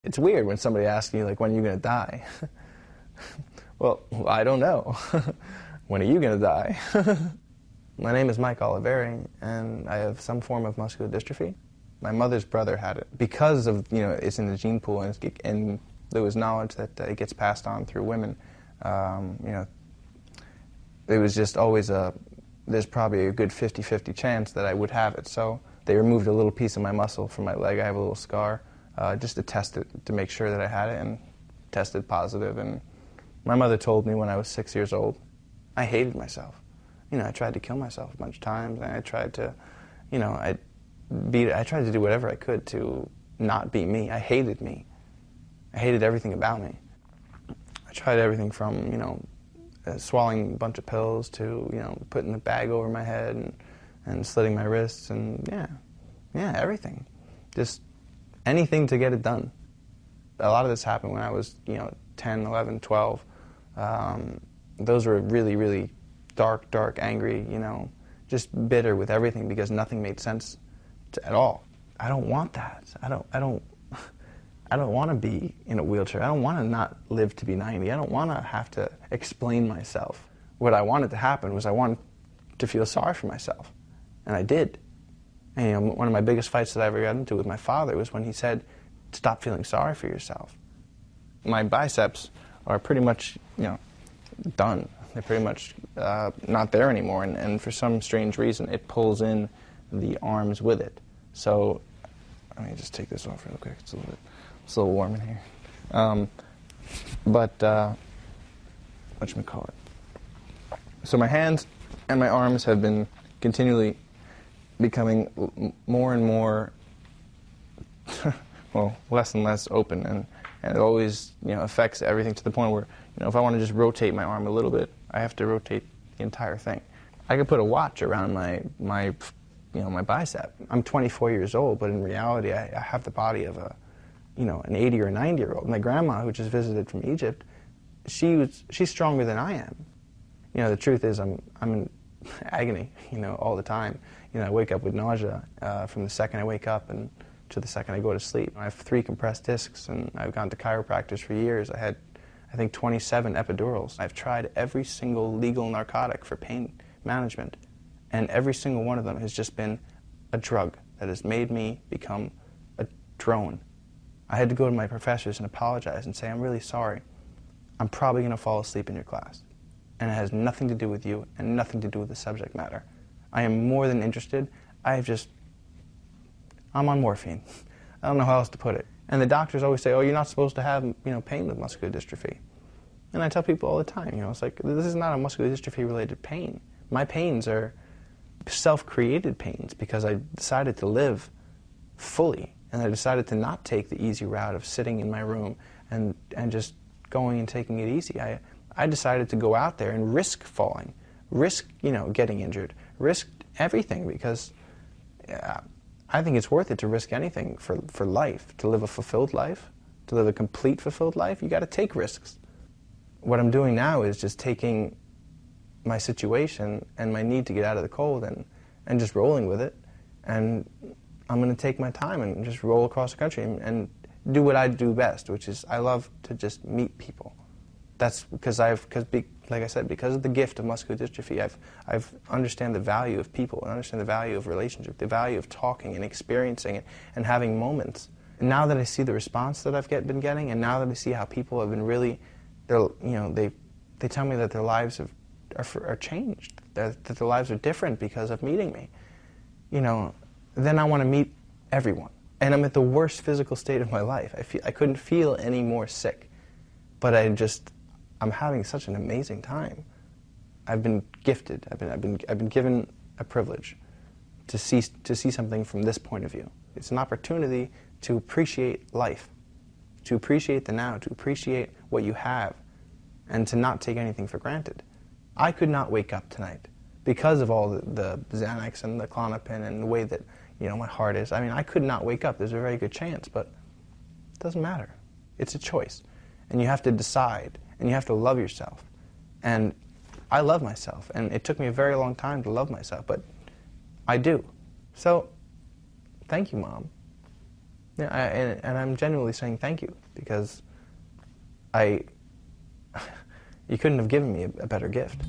It's weird when somebody asks you, like, when are you going to die? Well, I don't know. When are you going to die? My name is Mike Oliveri, and I have some form of muscular dystrophy. My mother's brother had it. Because of, it's in the gene pool, and there was knowledge that it gets passed on through women, it was just always there's probably a good 50-50 chance that I would have it. So they removed a little piece of my muscle from my leg. I have a little scar, just to test it, to make sure that I had it, and tested positive. And my mother told me when I was 6 years old, I hated myself. I tried to kill myself a bunch of times, and I tried to, I tried to do whatever I could to not be me. I hated me. I hated everything about me. I tried everything from, swallowing a bunch of pills to, putting a bag over my head and slitting my wrists and, everything. Just anything to get it done. A lot of this happened when I was, 10, 11, 12. Those were really, really dark, angry, just bitter with everything because nothing made sense at all. I don't want that. I don't want to be in a wheelchair. I don't want to not live to be 90. I don't want to have to explain myself. What I wanted to happen was I wanted to feel sorry for myself, and I did. And one of my biggest fights that I ever got into with my father was when he said, "Stop feeling sorry for yourself." My biceps are pretty much, done. They're pretty much not there anymore, and for some strange reason, it pulls in the arms with it. So, let me just take this off real quick. It's a little warm in here. Whatchamacallit. So my hands and my arms have been continually becoming more and more, less and less open, and it always, affects everything to the point where, if I want to just rotate my arm a little bit, I have to rotate the entire thing. I could put a watch around my bicep. I'm 24 years old, but in reality, I have the body of an 80 or 90-year-old. My grandma, who just visited from Egypt, she's stronger than I am. The truth is, I'm in agony, all the time. I wake up with nausea from the second I wake up and to the second I go to sleep. I have 3 compressed discs, and I've gone to chiropractors for years. I had, I think, 27 epidurals. I've tried every single legal narcotic for pain management, and every single one of them has just been a drug that has made me become a drone. I had to go to my professors and apologize and say, "I'm really sorry. I'm probably going to fall asleep in your class. And it has nothing to do with you and nothing to do with the subject matter. I am more than interested. I'm on morphine." I don't know how else to put it. And the doctors always say, "Oh, you're not supposed to have, pain with muscular dystrophy." And I tell people all the time, it's like, this is not a muscular dystrophy-related pain. My pains are self-created pains because I decided to live fully, and I decided to not take the easy route of sitting in my room and just going and taking it easy. I decided to go out there and risk falling, risk, getting injured, risk everything because I think it's worth it to risk anything for life, to live a fulfilled life, to live a complete fulfilled life. You got to take risks. What I'm doing now is just taking my situation and my need to get out of the cold and just rolling with it. And I'm going to take my time and just roll across the country and do what I do best, which is I love to just meet people. That's because like I said, because of the gift of muscular dystrophy, I've understand the value of people, and understand the value of relationship, the value of talking and experiencing it and having moments. And now that I see the response that I've been getting, and now that I see how people have been really, they tell me that their lives are changed, that their lives are different because of meeting me. Then I want to meet everyone. And I'm at the worst physical state of my life. I couldn't feel any more sick, but I'm having such an amazing time. I've been gifted. I've been given a privilege to see something from this point of view. It's an opportunity to appreciate life, to appreciate the now, to appreciate what you have, and to not take anything for granted. I could not wake up tonight because of all the Xanax and the Klonopin and the way that my heart is. I mean, I could not wake up. There's a very good chance, but it doesn't matter. It's a choice, and you have to decide. And you have to love yourself. And I love myself. And it took me a very long time to love myself, but I do. So, thank you, Mom. Yeah, and I'm genuinely saying thank you, because you couldn't have given me a better gift.